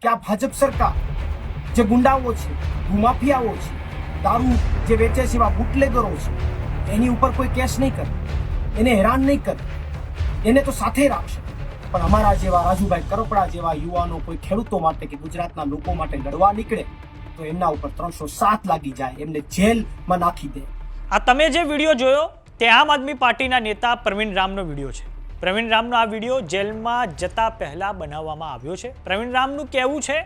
કે આ ભાજપ સરકાર જે ગુંડાઓ છે, ભૂમાફિયાઓ છે, દારૂ જે વેચે છે એવા બુટલેગરો છે, એની ઉપર કોઈ કેસ નહીં કરે, એને હેરાન નહીં કરે, એને તો સાથે રાખશે. પણ અમારા જેવા રાજુભાઈ કરપડા જેવા યુવાનો કોઈ ખેડૂતો માટે કે ગુજરાતના લોકો માટે લડવા નીકળે તો એમના ઉપર 307 લાગી જાય, એમને જેલમાં નાખી દે. આ તમે જે વિડીયો જોયો તે આમ આદમી પાર્ટીના નેતા પ્રવીણ રામનો વિડીયો છે. પ્રવીણ રામનો આ વિડીયો જેલમાં જતા પહેલા બનાવવામાં આવ્યો છે. પ્રવીણ રામનું કહેવું છે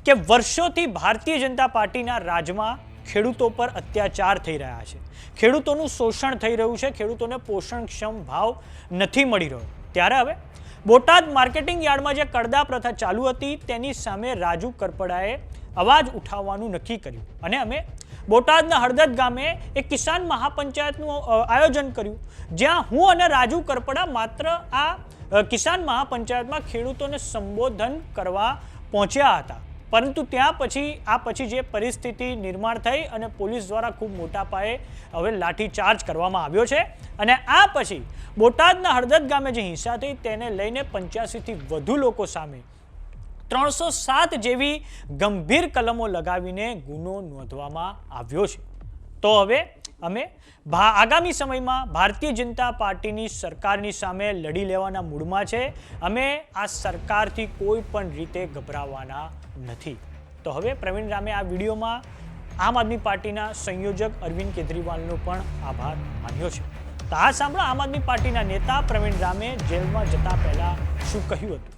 કે વર્ષોથી ભારતીય જનતા પાર્ટીના રાજમાં ખેડૂતો પર અત્યાચાર થઈ રહ્યા છે, ખેડૂતોનું શોષણ થઈ રહ્યું છે, ખેડૂતોને પોષણક્ષમ ભાવ નથી મળી રહ્યો. ત્યારે હવે બોટાદ માર્કેટિંગ યાર્ડમાં જે કડદા પ્રથા ચાલુ હતી તેની સામે રાજુ કરપડાએ અવાજ ઉઠાવવાનું નક્કી કર્યું અને અમે બોટાદના હળદદ ગામે એક કિસાન મહાપંચાયતનું આયોજન કર્યું, જ્યાં હું અને રાજુ કરપડા માત્ર આ કિસાન મહાપંચાયતમાં ખેડૂતોને સંબોધન કરવા પહોંચ્યા હતા. પરંતુ ત્યાં પછી જે પરિસ્થિતિ નિર્માણ થઈ અને પોલીસ દ્વારા ખૂબ મોટા પાયે હવે લાઠીચાર્જ કરવામાં આવ્યો છે અને આ પછી બોટાદના હળદદ ગામે જે હિંસા થઈ તેને લઈને 85થી વધુ લોકો સામે 307 જેવી ગંભીર કલમો લગાવીને ગુનો નોંધવામાં આવ્યો છે. તો હવે અમે આગામી સમયમાં ભારતીય જનતા પાર્ટીની સરકારની સામે લડી લેવાના મૂડમાં છે. અમે આ સરકારથી કોઈ પણ રીતે ગભરાવાના નથી. તો હવે પ્રવીણ રામે આ વિડીયોમાં આમ આદમી પાર્ટીના સંયોજક અરવિંદ કેજરીવાલનો પણ આભાર માન્યો છે. તો આ સાંભળો આમ આદમી પાર્ટીના નેતા પ્રવીણ રામે જેલમાં જતા પહેલા શું કહ્યું હતું.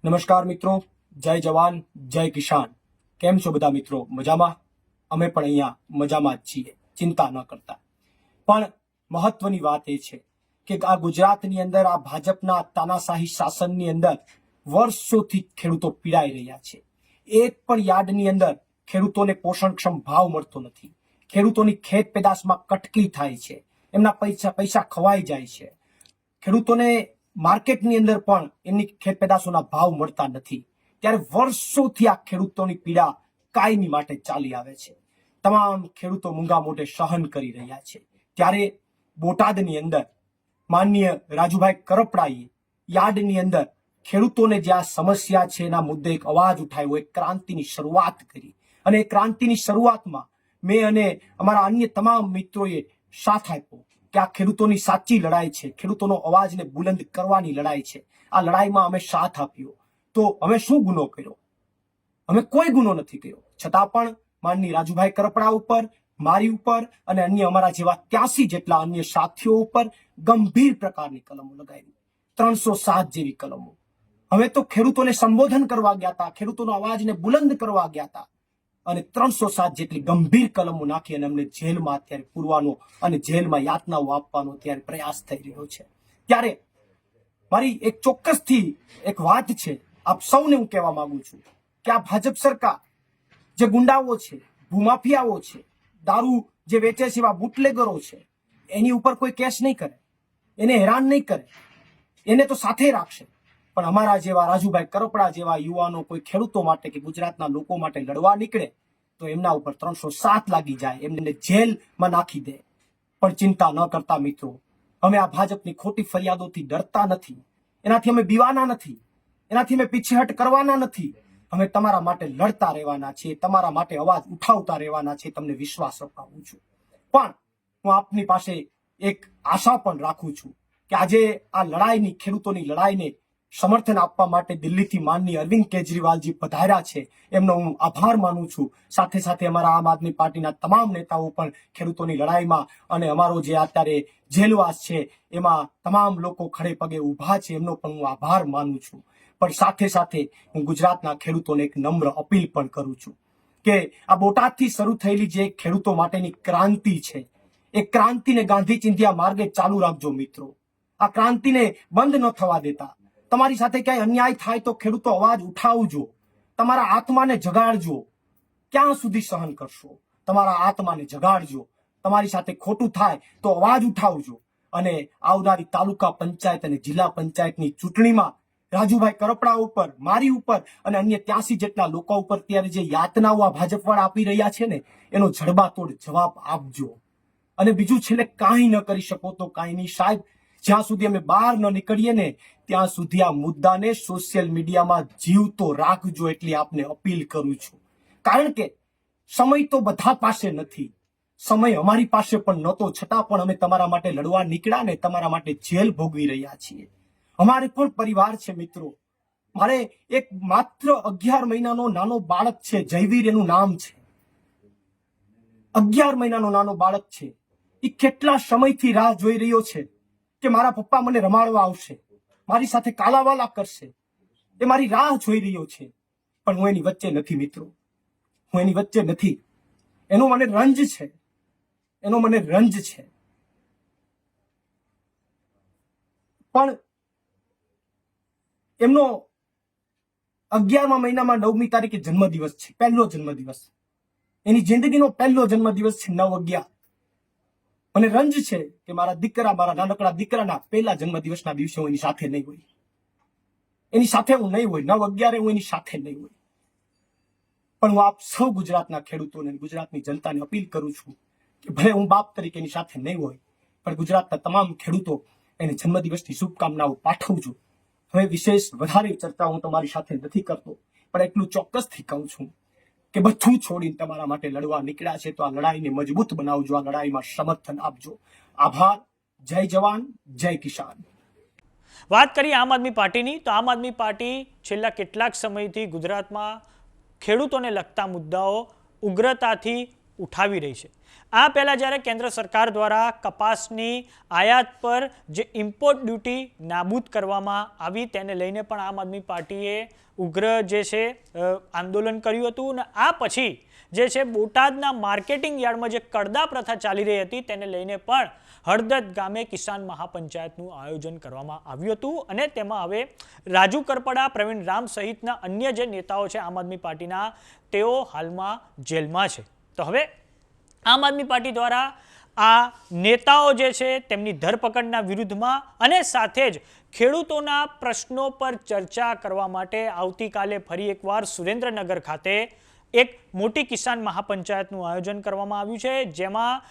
નમસ્કાર મિત્રો, જય જવાન જય કિસાન. કેમ છો બધા મિત્રો? મજામાં? અમે પણ અહીંયા મજામાં જ છીએ, ચિંતા ન કરતા. પણ મહત્વની વાત એ છે કે આ ગુજરાતની અંદર આ ભાજપના તાનાશાહી શાસનની અંદર વર્ષોથી ખેડૂતો પીડાઈ રહ્યા છે. એક પણ યાર્ડની અંદર ખેડૂતોને પોષણક્ષમ ભાવ મળતો નથી, ખેડૂતોની ખેત પેદાશમાં કટકી થાય છે, એમના પૈસા ખવાઈ જાય છે, ખેડૂતોને માર્કેટની અંદર પણ એમની ખેત પેદાશોના ભાવ મળતા નથી. ત્યારે વર્ષોથી આ ખેડૂતોની પીડા કાયમી માટે ચાલી આવે છે. તમામ ખેડૂતો મૂંગા મોઢે સહન કરી રહ્યા છે. ત્યારે બોટાદની અંદર માનનીય રાજુભાઈ કરપડાએ યાર્ડની અંદર ખેડૂતોને જે આ સમસ્યા છે એના મુદ્દે એક અવાજ ઉઠાવ્યો, એક ક્રાંતિની શરૂઆત કરી. અને એ ક્રાંતિની શરૂઆતમાં મેં અને અમારા અન્ય તમામ મિત્રોએ સાથ આપ્યો કે આ ખેડૂતોની સાચી લડાઈ છે, ખેડૂતોનો અવાજને બુલંદ કરવાની લડાઈ છે. આ લડાઈમાં અમે સાથ આપ્યો. તો અમે શું ગુનો કર્યો? અમે કોઈ ગુનો નથી કર્યો. છતાં પણ માનની રાજુભાઈ કરપડા ઉપર, મારી ઉપર અને અન્ય અમારા જેવા 83 જેટલા અન્ય સાથીઓ ઉપર ગંભીર પ્રકારની કલમો લગાવી, 307 જેવી કલમો. હવે તો ખેડૂતોને સંબોધન કરવા ગયા હતા, ખેડૂતોનો અવાજને બુલંદ કરવા ગયા હતા અને 307 જેટલી ગંભીર કલમો નાખી અને અમને જેલમાં અત્યારે પૂરવાનો અને જેલમાં યાતનાઓ આપવાનો અત્યારે પ્રયાસ થઈ રહ્યો છે. ત્યારે મારી એક ચોક્કસથી એક વાત છે, આપ સૌને હું કહેવા માંગુ છું કે આ ભાજપ સરકાર જે ગુંડાઓ છે, ભૂમાફિયાઓ છે, દારૂ જે વેચે છે એવા બુટલેગરો છે, એની ઉપર કોઈ કેસ નહીં કરે, એને હેરાન નહીં કરે, એને તો સાથે રાખશે. પણ અમારા જેવા રાજુભાઈ કરપડા જેવા યુવાનો કોઈ ખેડૂતો માટે કે ગુજરાતના લોકો માટે લડવા નીકળે તો એમના ઉપર 307 લાગી જાય, એમને જેલમાં નાખી દે. પણ ચિંતા ન કરતા મિત્રો, અમે આ ભાજપની ખોટી ફરિયાદોથી ડરતા નથી, એનાથી અમે બીવાના નથી, એનાથી અમે પીછેહટ કરવાના નથી. અમે તમારા માટે લડતા રહેવાના છીએ, તમારા માટે અવાજ ઉઠાવતા રહેવાના છે, તમને વિશ્વાસ અપાવું છું. પણ હું આપની પાસે એક આશા પણ રાખું છું કે આજે આ લડાઈની, ખેડૂતોની લડાઈને સમર્થન આપવા માટે દિલ્હીથી માનનીય અરવિંદ કેજરીવાલજી પધાર્યા છે, એમનો હું આભાર માનું છું. સાથે સાથે અમારા આમ આદમી પાર્ટીના તમામ નેતાઓ પણ ખેડૂતોની લડાઈમાં અને અમારો જે અત્યારે જેલવાસ છે એમાં તમામ લોકો ખડે પગે ઊભા છે, એમનો પણ હું આભાર માનું છું. પણ સાથે સાથે હું ગુજરાતના ખેડૂતોને એક નમ્ર અપીલ પણ કરું છું કે આ બોટાદથી શરૂ થયેલી જે ખેડૂતો માટેની ક્રાંતિ છે, એ ક્રાંતિને ગાંધી ચિંધ્યા માર્ગે ચાલુ રાખજો મિત્રો. આ ક્રાંતિને બંધ ન થવા દેતા. તમારી સાથે ક્યાંય અન્યાય થાય તો ખેડૂતો અવાજ ઉઠાવજો, તમારા આત્માને જગાડજો. ક્યાં સુધી સહન કરશો? તમારા આત્માને જગાડજો. તમારી સાથે ખોટું થાય તો અવાજ ઉઠાવજો. અને આવનારી તાલુકા પંચાયત અને જિલ્લા પંચાયતની ચૂંટણીમાં રાજુભાઈ કરપડા ઉપર, મારી ઉપર અને અન્ય 83 જેટલા લોકો ઉપર ત્યારે જે યાતનાઓ આ ભાજપવાળા આપી રહ્યા છે ને, એનો જડબાતોડ જવાબ આપજો. અને બીજું છેલ્લે કાંઈ ન કરી શકો તો કાંઈ નહીં સાહેબ, જ્યાં સુધી અમે બહાર ન નીકળીએ ને ત્યાં સુધી આ મુદ્દાને સોશિયલ મીડિયામાં જીવતો રાખજો એટલી આપને અપીલ કરું છું. કારણ કે સમય તો બધા પાસે નથી, સમય અમારી પાસે પણ નહોતો, છતાં પણ અમે તમારા માટે લડવા નીકળ્યા ને તમારા માટે જેલ ભોગવી રહ્યા છીએ. અમારે પણ પરિવાર છે મિત્રો. મારે એક માત્ર 11 મહિનાનો નાનો બાળક છે, જયવીર એનું નામ છે. 11 મહિનાનો નાનો બાળક છે. એ કેટલા સમયથી રાહ જોઈ રહ્યો છે કે મારા પપ્પા મને રમાડવા આવશે, મારી સાથે કાલાવાલા કરશે. એ મારી રાહ જોઈ રહ્યો છે, પણ હું એની વચ્ચે નથી મિત્રો. હું એની વચ્ચે નથી. એનો મને રંજ છે, એનો મને રંજ છે. પણ એમનો 11મા મહિનામાં 9મી તારીખે જન્મદિવસ છે, પહેલો જન્મદિવસ. એની જિંદગીનો પહેલો જન્મદિવસ છે 9/11. મને રંજ છે કે મારા દીકરા, મારા નાનકડા દીકરાના પહેલા જન્મદિવસના દિવસે હું એની સાથે નહીં હોય. એની સાથે હું નહીં હોય, 9/11 હું એની સાથે નહીં હોય. પણ હું આપ સૌ ગુજરાતના ખેડૂતોને, ગુજરાતની જનતાને અપીલ કરું છું કે ભલે હું બાપ તરીકે એની સાથે નહીં હોય, પણ ગુજરાતના તમામ ખેડૂતો એને જન્મદિવસની શુભકામનાઓ પાઠવજો. હવે વિશેષ વધારે ચર્ચા હું તમારી સાથે નથી કરતો, પણ એટલું ચોક્કસથી કહું છું કે બધું છોડીને તમારા માટે લડવા નીકળ્યા છે તો આ લડાઈને મજબૂત બનાવજો, આ લડાઈમાં સમર્થન આપજો. આભાર. જય જવાન, જય કિસાન. વાત કરીએ આમ આદમી પાર્ટીની, તો આમ આદમી પાર્ટી છેલ્લા કેટલાક સમયથી ગુજરાતમાં ખેડૂતોને લગતા મુદ્દાઓ ઉગ્રતાથી ઉઠાવી રહી છે. આ પહેલાં જ્યારે કેન્દ્ર સરકાર દ્વારા કપાસની આયાત પર જે ઇમ્પોર્ટ ડ્યુટી નાબૂદ કરવામાં આવી તેને લઈને પણ આમ આદમી પાર્ટીએ ઉગ્ર જે છે આંદોલન કર્યું હતું. અને આ પછી જે છે બોટાદના માર્કેટિંગ યાર્ડમાં જે કડદા પ્રથા ચાલી રહી હતી તેને લઈને પણ હળદત ગામે કિસાન મહાપંચાયતનું આયોજન કરવામાં આવ્યું હતું. અને તેમાં હવે રાજુ કરપડા, પ્રવીણ રામ સહિતના અન્ય જે નેતાઓ છે આમ આદમી પાર્ટીના, તેઓ હાલમાં જેલમાં છે. તો હવે આમ આદમી પાર્ટી દ્વારા આ નેતાઓ જે છે તેમની ધરપકડના વિરુદ્ધમાં અને સાથે જ ખેડૂતોના પ્રશ્નો પર ચર્ચા કરવા માટે આવતીકાલે ફરી એકવાર સુરેન્દ્રનગર ખાતે એક મોટી કિસાન મહાપંચાયતનું આયોજન કરવામાં આવ્યું છે, જેમાં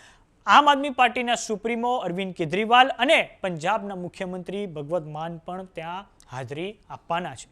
આમ આદમી પાર્ટીના સુપ્રીમો અરવિંદ કેજરીવાલ અને પંજાબના મુખ્યમંત્રી ભગવત માન પણ ત્યાં હાજરી આપવાના છે.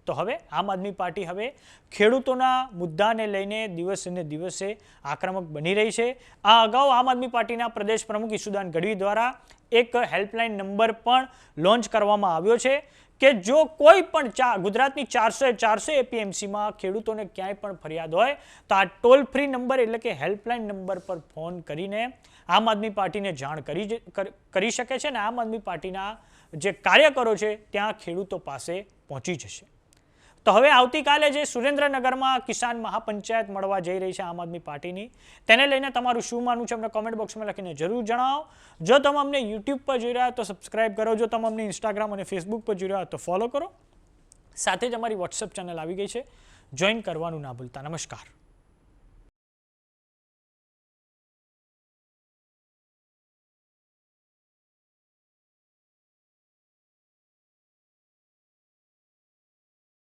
તો હવે આમ આદમી પાર્ટી હવે ખેડૂતોના મુદ્દાને લઈને દિવસે ને દિવસે આક્રમક બની રહી છે. આ અગાઉ આમ આદમી પાર્ટીના પ્રદેશ પ્રમુખ ઈશુદાન ગઢવી દ્વારા એક હેલ્પલાઇન નંબર પણ લોન્ચ કરવામાં આવ્યો છે કે જો કોઈ પણ ગુજરાતની 400 એપીએમસીમાં ખેડૂતોને ક્યાંય પણ ફરિયાદ હોય તો આ ટોલ ફ્રી નંબર એટલે કે હેલ્પલાઇન નંબર પર ફોન કરીને આમ આદમી પાર્ટીને જાણ કરી શકે છે અને આમ આદમી પાર્ટીના જે કાર્યકરો છે ત્યાં ખેડૂતો પાસે પહોંચી જશે. તો હવે આવતીકાલે જે સુરેન્દ્રનગરમાં કિસાન મહાપંચાયત મળવા જઈ રહી છે આમ આદમી પાર્ટીની, તેને લઈને તમારું શું માનવું છે અમને કોમેન્ટ બોક્સમાં લખીને જરૂર જણાવો. જો તમે અમને યુટ્યુબ પર જોઈ રહ્યા તો સબસ્ક્રાઇબ કરો, જો તમે અમને ઇન્સ્ટાગ્રામ અને ફેસબુક પર જોઈ રહ્યા તો ફોલો કરો. સાથે જ અમારી વોટ્સએપ ચેનલ આવી ગઈ છે, જોઈન કરવાનું ના ભૂલતા. નમસ્કાર.